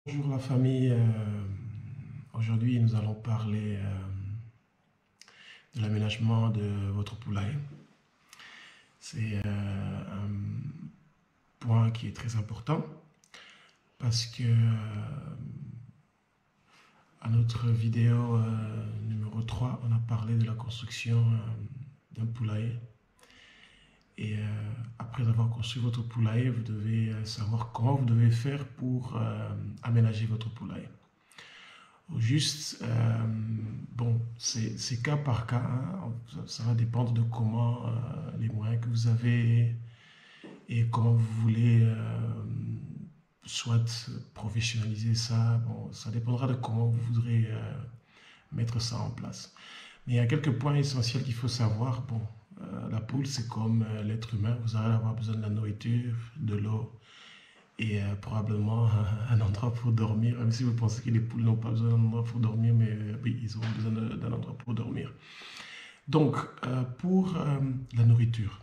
Bonjour la famille. Aujourd'hui, nous allons parler de l'aménagement de votre poulailler. C'est un point qui est très important parce que à notre vidéo numéro 3, on a parlé de la construction d'un poulailler. Et après avoir construit votre poulailler, vous devez savoir comment vous devez faire pour aménager votre poulailler. Au juste, bon, c'est cas par cas, hein. Ça va dépendre de comment, les moyens que vous avez et comment vous voulez soit professionnaliser ça. Bon, ça dépendra de comment vous voudrez mettre ça en place. Mais il y a quelques points essentiels qu'il faut savoir. Bon, la poule, c'est comme l'être humain. Vous allez avoir besoin de la nourriture, de l'eau et probablement un endroit pour dormir. Même si vous pensez que les poules n'ont pas besoin d'un endroit pour dormir, mais oui, ils auront besoin d'un endroit pour dormir. Donc, pour la nourriture.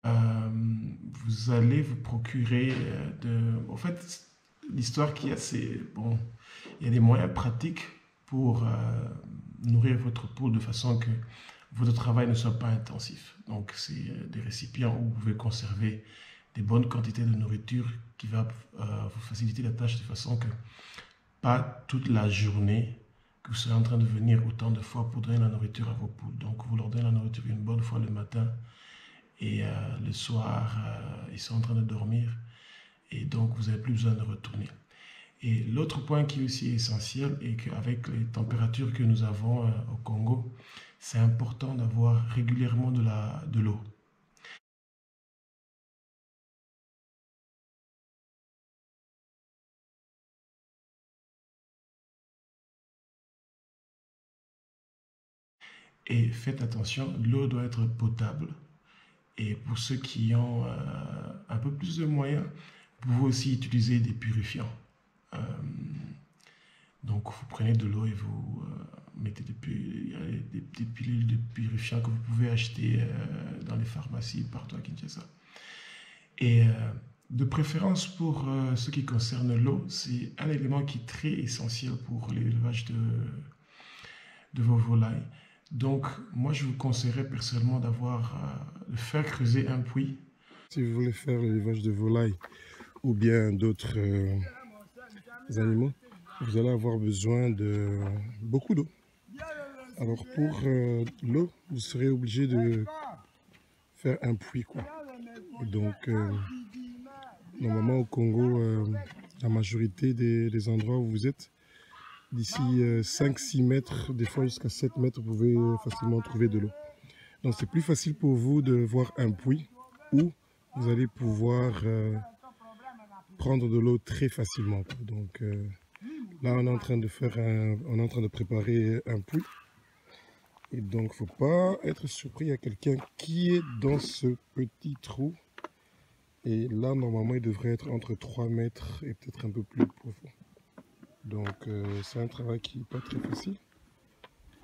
Vous allez vous procurer En fait, l'histoire qu'il y a, c'est... Bon, il y a des moyens pratiques pour nourrir votre poule de façon que votre travail ne soit pas intensif. Donc, c'est des récipients où vous pouvez conserver des bonnes quantités de nourriture qui va vous faciliter la tâche de façon que pas toute la journée que vous serez en train de venir autant de fois pour donner la nourriture à vos poules. Donc, vous leur donnez la nourriture une bonne fois le matin et le soir, ils sont en train de dormir et donc vous n'avez plus besoin de retourner. Et l'autre point qui est aussi essentiel est qu'avec les températures que nous avons au Congo, c'est important d'avoir régulièrement de l'eau. Et faites attention, l'eau doit être potable. Et pour ceux qui ont un peu plus de moyens, vous pouvez aussi utiliser des purifiants. Euh, donc vous prenez de l'eau et vous mettez des petites pilules de purifiants que vous pouvez acheter dans les pharmacies partout à Kinshasa. Et de préférence pour ce qui concerne l'eau, c'est un élément qui est très essentiel pour l'élevage de vos volailles. Donc, moi, je vous conseillerais personnellement de faire creuser un puits. Si vous voulez faire l'élevage de volailles ou bien d'autres animaux, vous allez avoir besoin de beaucoup d'eau. Alors pour l'eau, vous serez obligé de faire un puits, quoi. Et donc, normalement au Congo, la majorité des endroits où vous êtes, d'ici 5-6 mètres, des fois jusqu'à 7 mètres, vous pouvez facilement trouver de l'eau. Donc c'est plus facile pour vous de voir un puits où vous allez pouvoir prendre de l'eau très facilement. Donc là, on est en train de préparer un puits. Et donc, faut pas être surpris. Il y a quelqu'un qui est dans ce petit trou. Et là, normalement, il devrait être entre 3 mètres et peut-être un peu plus profond. Donc, c'est un travail qui n'est pas très facile.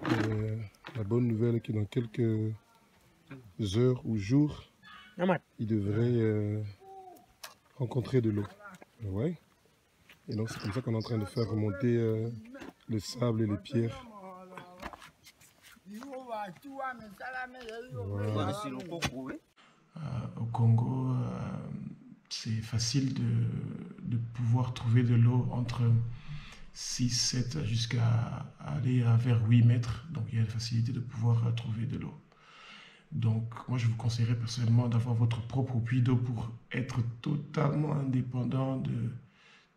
Et, la bonne nouvelle est que dans quelques heures ou jours, il devrait rencontrer de l'eau. Ouais. Et donc, c'est comme ça qu'on est en train de faire remonter le sable et les pierres. Voilà. Au Congo, c'est facile de pouvoir trouver de l'eau entre 6, 7 jusqu'à aller vers 8 mètres. Donc il y a la facilité de pouvoir trouver de l'eau. Donc moi je vous conseillerais personnellement d'avoir votre propre puits d'eau pour être totalement indépendant de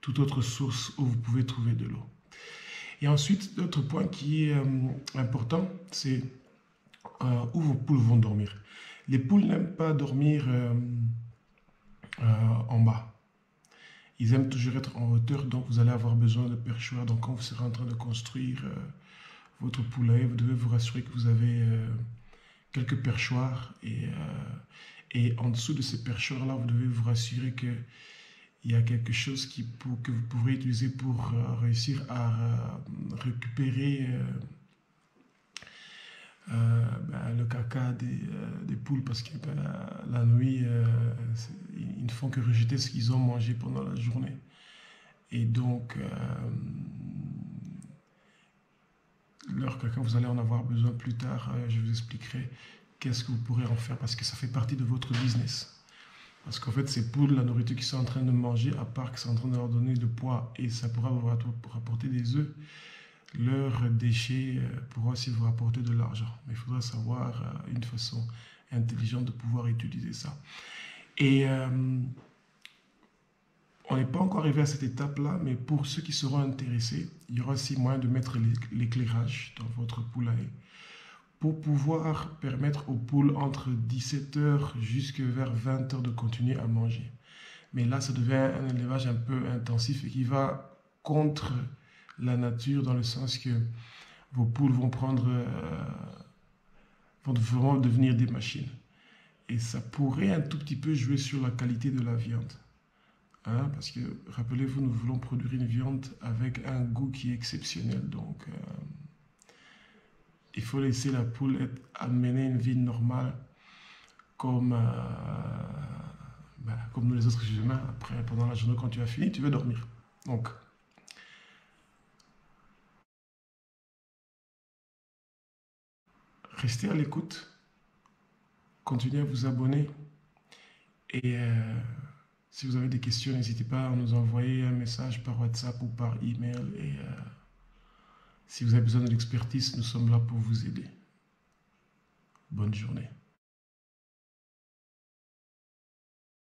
toute autre source où vous pouvez trouver de l'eau. Et ensuite, l'autre point qui est important, c'est où vos poules vont dormir. Les poules n'aiment pas dormir en bas. Ils aiment toujours être en hauteur, donc vous allez avoir besoin de perchoirs. Donc quand vous serez en train de construire votre poulailler, vous devez vous rassurer que vous avez quelques perchoirs et en dessous de ces perchoirs-là, vous devez vous rassurer que il y a quelque chose que vous pourrez utiliser pour réussir à récupérer le caca des poules parce que la nuit, ils ne font que rejeter ce qu'ils ont mangé pendant la journée. Et donc, leur caca, vous allez en avoir besoin plus tard. Je vous expliquerai qu'est-ce que vous pourrez en faire parce que ça fait partie de votre business. Parce qu'en fait, ces poules, la nourriture qu'ils sont en train de manger, à part que c'est en train de leur donner de poids et ça pourra vous rapporter des œufs, leurs déchets pourront aussi vous rapporter de l'argent. Mais il faudra savoir une façon intelligente de pouvoir utiliser ça. Et on n'est pas encore arrivé à cette étape-là, mais pour ceux qui seront intéressés, il y aura aussi moyen de mettre l'éclairage dans votre poulailler pour pouvoir permettre aux poules entre 17h jusqu'à vers 20h de continuer à manger. Mais là, ça devient un élevage un peu intensif et qui va contre la nature dans le sens que vos poules vont vont vraiment devenir des machines. Et ça pourrait un tout petit peu jouer sur la qualité de la viande. Hein, parce que, rappelez-vous, nous voulons produire une viande avec un goût qui est exceptionnel. Donc, il faut laisser la poule mener une vie normale comme, comme nous les autres humains. Après, pendant la journée, quand tu as fini, tu veux dormir. Donc, restez à l'écoute. Continuez à vous abonner. Et si vous avez des questions, n'hésitez pas à nous envoyer un message par WhatsApp ou par email. Et si vous avez besoin de l'expertise, nous sommes là pour vous aider. Bonne journée.